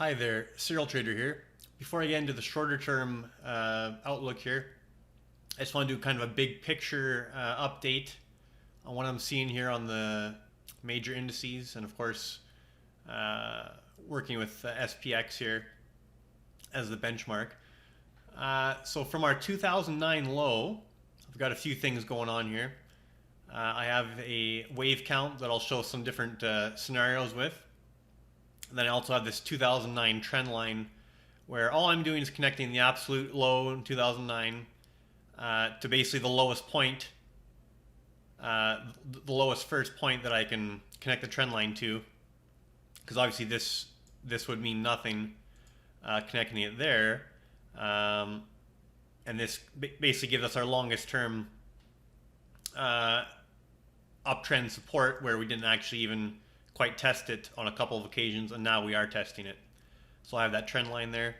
Hi there, Serial Trader here. Before I get into the shorter term outlook here, I just want to do kind of a big picture update on what I'm seeing here on the major indices, and of course, working with SPX here as the benchmark. So from our 2009 low, I've got a few things going on here. I have a wave count that I'll show some different scenarios with. And then I also have this 2009 trend line where all I'm doing is connecting the absolute low in 2009 to basically the lowest point, the lowest first point that I can connect the trend line to, because obviously this would mean nothing connecting it there, and this basically gives us our longest term uptrend support where we didn't actually even quite test it on a couple of occasions, and now we are testing it. So I have that trend line there.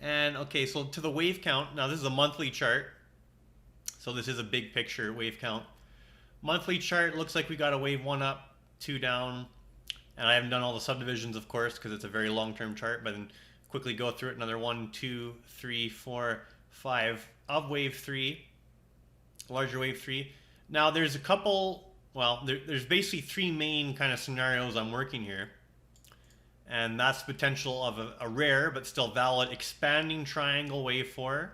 And okay, so to the wave count, now this is a monthly chart, so this is a big picture wave count. Monthly chart looks like we got a wave 1 up, 2 down, and I haven't done all the subdivisions, of course, because it's a very long-term chart, but then quickly go through it. Another 1, 2, 3, 4, 5 of wave 3, larger wave 3. Now there's a couple, well, there's basically three main kind of scenarios I'm working here. And that's potential of a rare but still valid expanding triangle wave 4.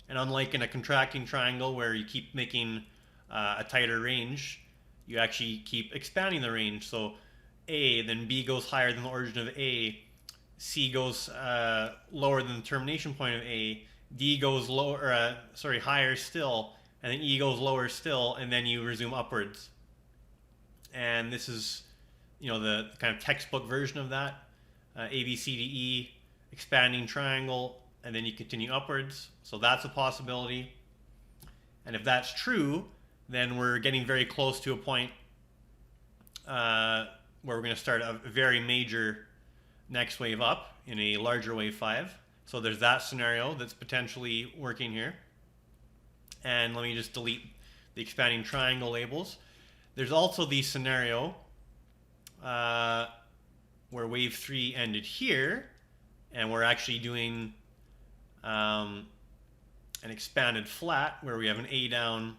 And unlike in a contracting triangle where you keep making a tighter range, you actually keep expanding the range. So A, then B goes higher than the origin of A, C goes lower than the termination point of A, D goes lower, higher still, and then E goes lower still, and then you resume upwards. And this is, the kind of textbook version of that. A, B, C, D, E, expanding triangle, and then you continue upwards. So that's a possibility. And if that's true, then we're getting very close to a point where we're going to start a very major next wave up in a larger wave 5. So there's that scenario that's potentially working here. And let me just delete the expanding triangle labels. There's also the scenario where wave 3 ended here, and we're actually doing an expanded flat where we have an A down,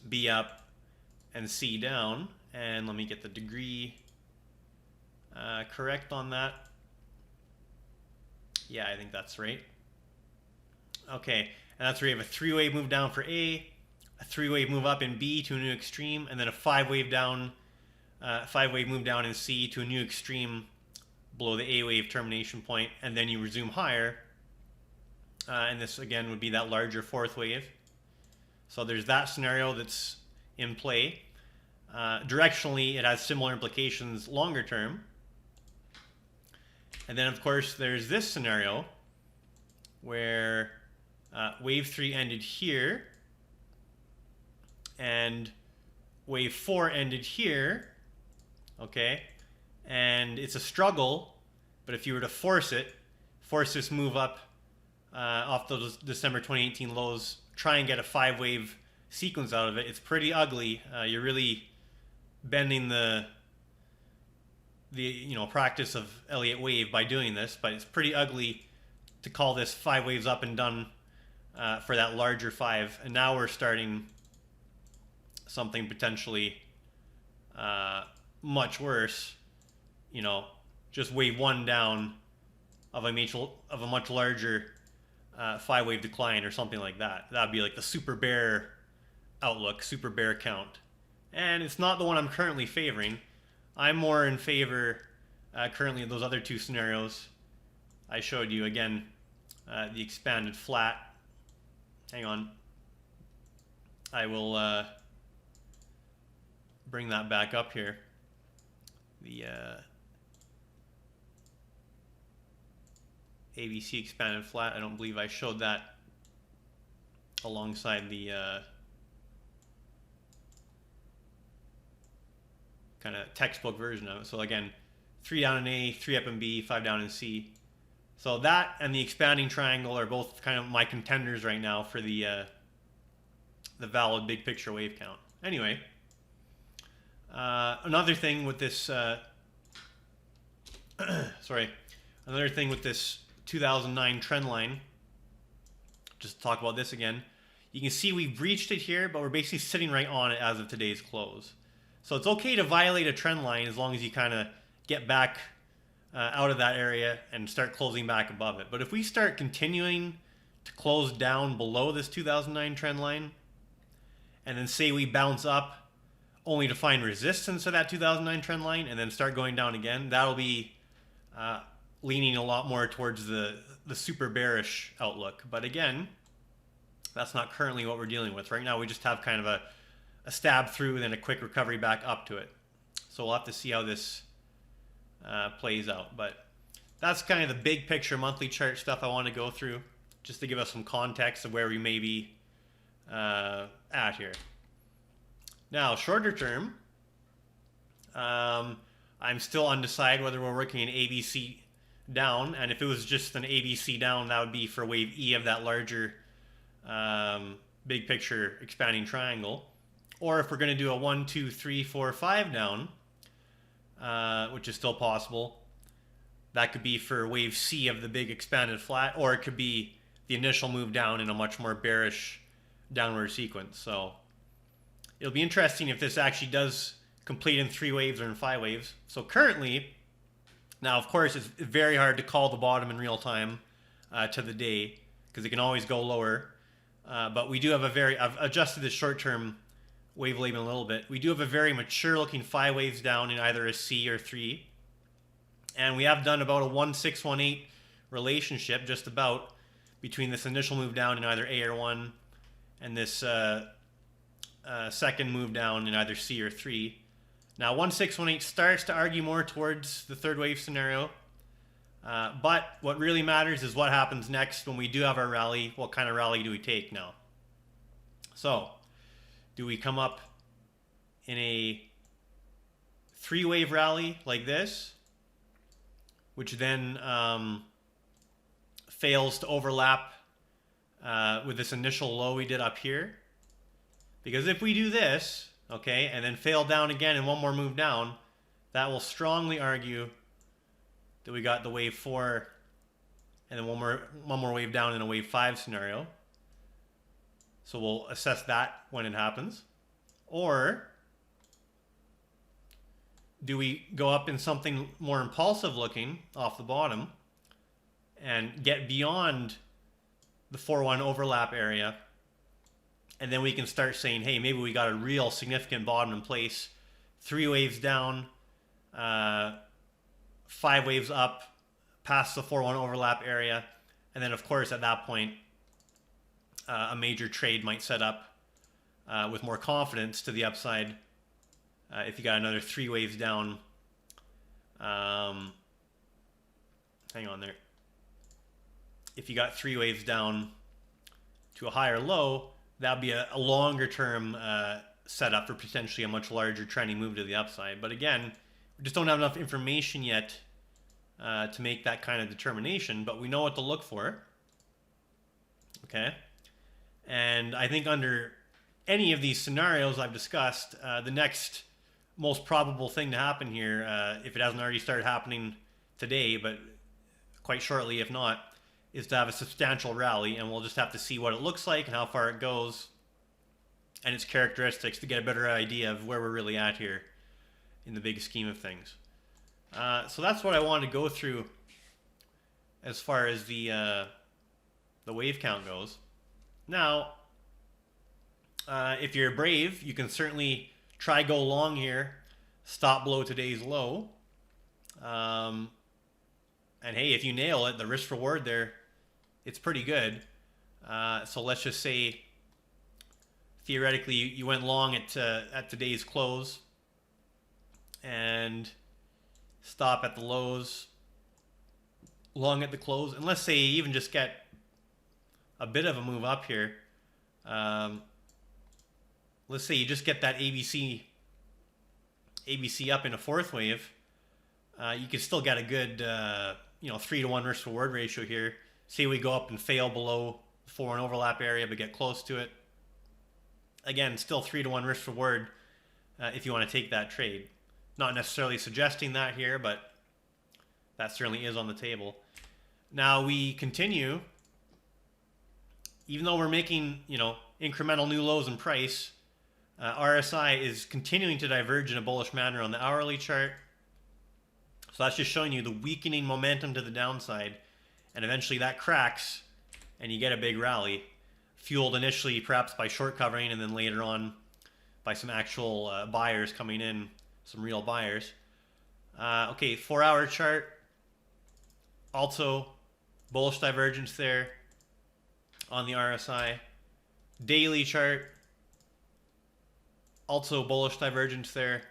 B up, and C down. And let me get the degree correct on that. Yeah, I think that's right. Okay, and that's where you have a 3-wave move down for A, a 3-wave move up in B to a new extreme, and then a 5-wave down, 5-wave move down in C to a new extreme below the A wave termination point, and then you resume higher. And this again would be that larger 4th wave. So there's that scenario that's in play. Directionally, it has similar implications longer term. And then of course there's this scenario where wave 3 ended here, and wave 4 ended here, okay? And it's a struggle, but if you were to force this move up off those December 2018 lows, try and get a 5-wave sequence out of it, it's pretty ugly. You're really bending the practice of Elliott wave by doing this, but it's pretty ugly to call this 5 waves up and done for that larger 5. And now we're starting something potentially much worse, just wave 1 down of a much larger 5-wave decline or something like that. That'd be like the super bear outlook, super bear count. And it's not the one I'm currently favoring. I'm more in favor currently of those other two scenarios I showed you. Again, the expanded flat. Hang on. I will bring that back up here. The ABC expanded flat. I don't believe I showed that alongside the kind of textbook version of it. So again, 3 down in A, 3 up in B, 5 down in C. So that and the expanding triangle are both kind of my contenders right now for the valid big picture wave count. Anyway, another thing with this, Another thing with this 2009 trend line, just to talk about this again, you can see we've breached it here, but we're basically sitting right on it as of today's close. So it's okay to violate a trend line as long as you kind of get back out of that area and start closing back above it. But if we start continuing to close down below this 2009 trend line, and then say we bounce up only to find resistance at that 2009 trend line and then start going down again, that'll be leaning a lot more towards the super bearish outlook. But again, that's not currently what we're dealing with. Right now we just have kind of a stab through and then a quick recovery back up to it. So we'll have to see how this plays out. But that's kind of the big picture monthly chart stuff I want to go through, just to give us some context of where we may be at here. Now, shorter term, I'm still undecided whether we're working an ABC down, and if it was just an ABC down, that would be for wave E of that larger big picture expanding triangle, or if we're going to do a 1, 2, 3, 4, 5 down, which is still possible, that could be for wave C of the big expanded flat, or it could be the initial move down in a much more bearish downward sequence. So it'll be interesting if this actually does complete in 3 waves or in 5 waves. So currently, now of course it's very hard to call the bottom in real time to the day, because it can always go lower. But we do have I've adjusted the short-term wave labeling a little bit. We do have a very mature looking 5 waves down in either a C or 3. And we have done about a 1-6-1-8 relationship, just about, between this initial move down in either A or 1 and this second move down in either C or 3. Now 1-6-1-8 starts to argue more towards the third wave scenario. But what really matters is what happens next when we do have our rally. What kind of rally do we take now? So, do we come up in a 3-wave rally like this, which then fails to overlap with this initial low we did up here? Because if we do this, okay, and then fail down again and one more move down, that will strongly argue that we got the wave 4 and then one more wave down in a wave 5 scenario. So we'll assess that when it happens. Or do we go up in something more impulsive looking off the bottom and get beyond the 4-1 overlap area, and then we can start saying, hey, maybe we got a real significant bottom in place, 3 waves down, 5 waves up past the 4-1 overlap area, and then of course at that point a major trade might set up with more confidence to the upside if you got another 3 waves down. Hang on there. If you got 3 waves down to a higher low, that would be a longer term setup for potentially a much larger trending move to the upside. But again, we just don't have enough information yet to make that kind of determination, but we know what to look for. Okay? And I think under any of these scenarios I've discussed, the next most probable thing to happen here, if it hasn't already started happening today, but quite shortly if not, is to have a substantial rally, and we'll just have to see what it looks like and how far it goes and its characteristics to get a better idea of where we're really at here in the big scheme of things. So that's what I wanted to go through as far as the wave count goes. Now, if you're brave, you can certainly try go long here, stop below today's low. And hey, if you nail it, the risk reward there, it's pretty good. So let's just say theoretically you went long at today's close and stop at the lows, long at the close, and let's say you even just get a bit of a move up here. Let's say you just get that ABC up in a 4th wave. You could still get a good 3-to-1 risk reward ratio here. Say we go up and fail below the 4-1 overlap area but get close to it. Again, still 3-to-1 risk reward if you want to take that trade. Not necessarily suggesting that here, but that certainly is on the table. Now we continue, even though we're making, incremental new lows in price, RSI is continuing to diverge in a bullish manner on the hourly chart. So that's just showing you the weakening momentum to the downside, and eventually that cracks and you get a big rally, fueled initially perhaps by short covering and then later on by some actual buyers coming in, some real buyers. Okay, 4-hour chart, also bullish divergence there on the RSI. Daily chart, also bullish divergence there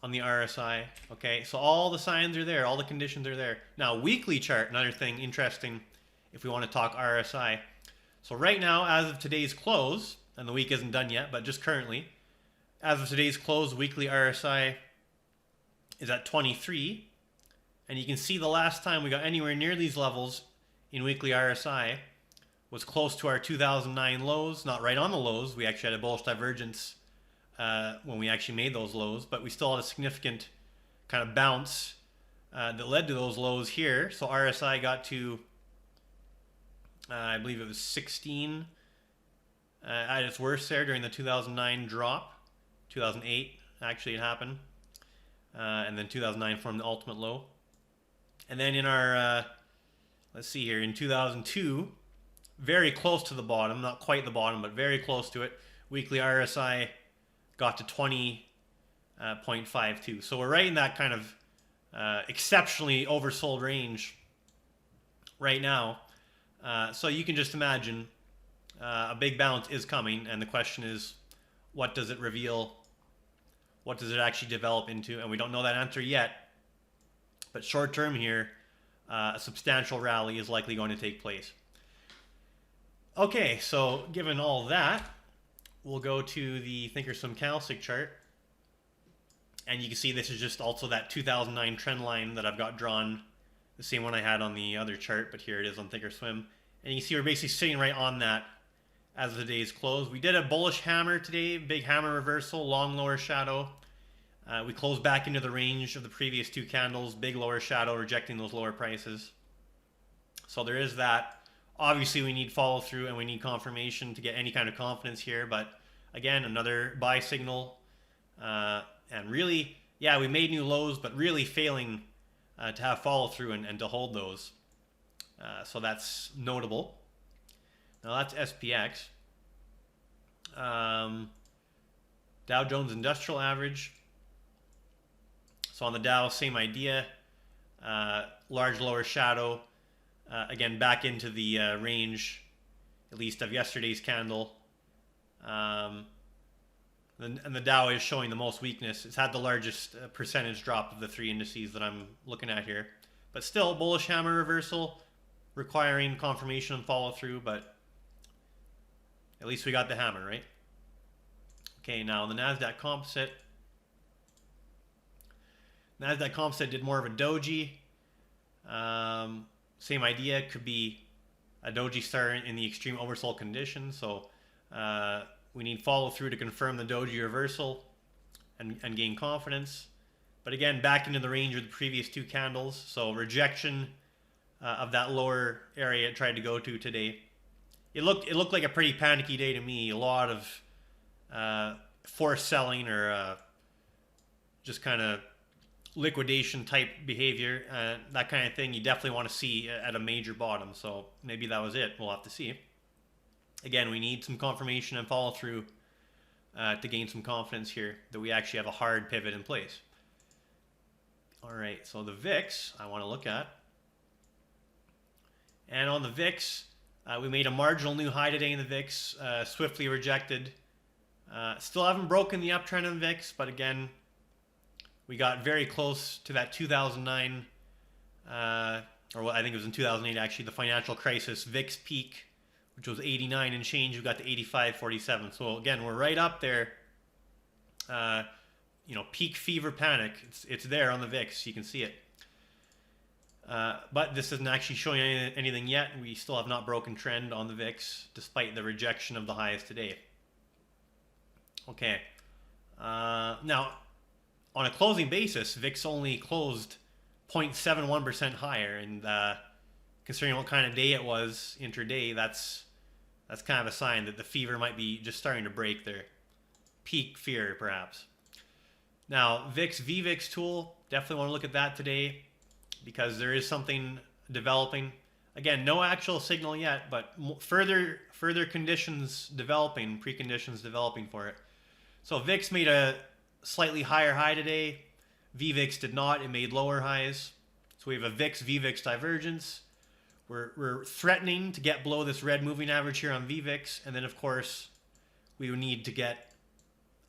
on the RSI. Okay, so all the signs are there, all the conditions are there. Now, weekly chart, another thing interesting if we want to talk RSI. So right now, as of today's close, and the week isn't done yet, but just currently, as of today's close, weekly RSI is at 23. And you can see the last time we got anywhere near these levels in weekly RSI was close to our 2009 lows, not right on the lows. We actually had a bullish divergence when we actually made those lows, but we still had a significant kind of bounce that led to those lows here. So RSI got to, I believe it was 16 at its worst there during the 2009 drop. 2008 actually it happened, and then 2009 formed the ultimate low. And then in our, let's see here, in 2002, very close to the bottom, not quite the bottom, but very close to it, weekly RSI got to 20.52. So we're right in that kind of exceptionally oversold range right now. So you can just imagine a big bounce is coming, and the question is, what does it reveal? What does it actually develop into? And we don't know that answer yet. But short term here, a substantial rally is likely going to take place. Okay, so given all that, we'll go to the Thinkorswim candlestick chart. And you can see this is just also that 2009 trend line that I've got drawn, the same one I had on the other chart, but here it is on Thinkorswim. And you can see we're basically sitting right on that as the day's close. We did a bullish hammer today, big hammer reversal, long lower shadow. We closed back into the range of the previous two candles, big lower shadow, rejecting those lower prices. So there is that. Obviously, we need follow through and we need confirmation to get any kind of confidence here. But again, another buy signal. And really, yeah, we made new lows, but really failing to have follow through and to hold those. So that's notable. Now that's SPX. Dow Jones Industrial Average. So on the Dow, same idea. Large lower shadow. Again, back into the range, at least of yesterday's candle. And the Dow is showing the most weakness. It's had the largest percentage drop of the three indices that I'm looking at here. But still, bullish hammer reversal, requiring confirmation and follow through, but at least we got the hammer, right? Okay, now the Nasdaq Composite. Nasdaq Composite did more of a doji. Same idea, could be a doji star in the extreme oversold condition. So we need follow through to confirm the doji reversal and gain confidence. But again, back into the range of the previous two candles. So rejection of that lower area it tried to go to today. It looked like a pretty panicky day to me. A lot of forced selling or just kind of liquidation type behavior, that kind of thing you definitely want to see at a major bottom. So maybe that was it. We'll have to see. Again, we need some confirmation and follow through to gain some confidence here that we actually have a hard pivot in place. All right, so the VIX I want to look at. And on the VIX, we made a marginal new high today in the VIX, swiftly rejected. Still haven't broken the uptrend in the VIX, but again, we got very close to that 2009, or I think it was in 2008 actually, the financial crisis VIX peak, which was 89 and change. We got to 85.47. So again, we're right up there. Peak fever panic. It's there on the VIX. You can see it. But this isn't actually showing anything yet. We still have not broken trend on the VIX, despite the rejection of the highs today. Okay. Now, on a closing basis, VIX only closed 0.71% higher, and considering what kind of day it was intraday, that's kind of a sign that the fever might be just starting to break there. Peak fear, perhaps. Now, VIX tool, definitely want to look at that today because there is something developing. Again, no actual signal yet, but further conditions developing, preconditions developing for it. So VIX made a slightly higher high today. VVIX did not. It made lower highs. So we have a VIX-VVIX divergence. We're threatening to get below this red moving average here on VVIX, and then of course we would need to get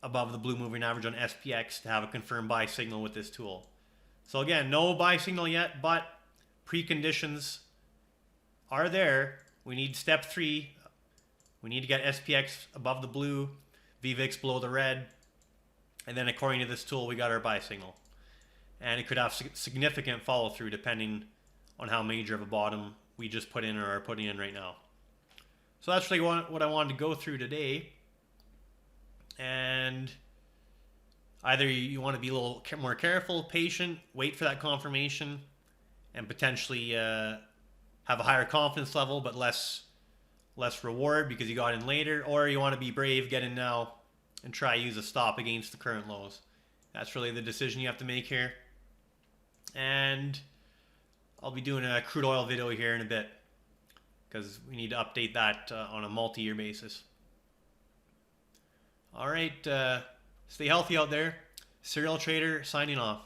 above the blue moving average on SPX to have a confirmed buy signal with this tool. So again, no buy signal yet, but preconditions are there. We need step 3. We need to get SPX above the blue, VVIX below the red, and then according to this tool, we got our buy signal. And it could have significant follow through depending on how major of a bottom we just put in or are putting in right now. So that's really what I wanted to go through today. And either you want to be a little more careful, patient, wait for that confirmation, and potentially have a higher confidence level but less reward because you got in later, or you want to be brave, get in now, and try use a stop against the current lows. That's really the decision you have to make here. And I'll be doing a crude oil video here in a bit because we need to update that on a multi-year basis. All right, stay healthy out there. Serial Trader signing off.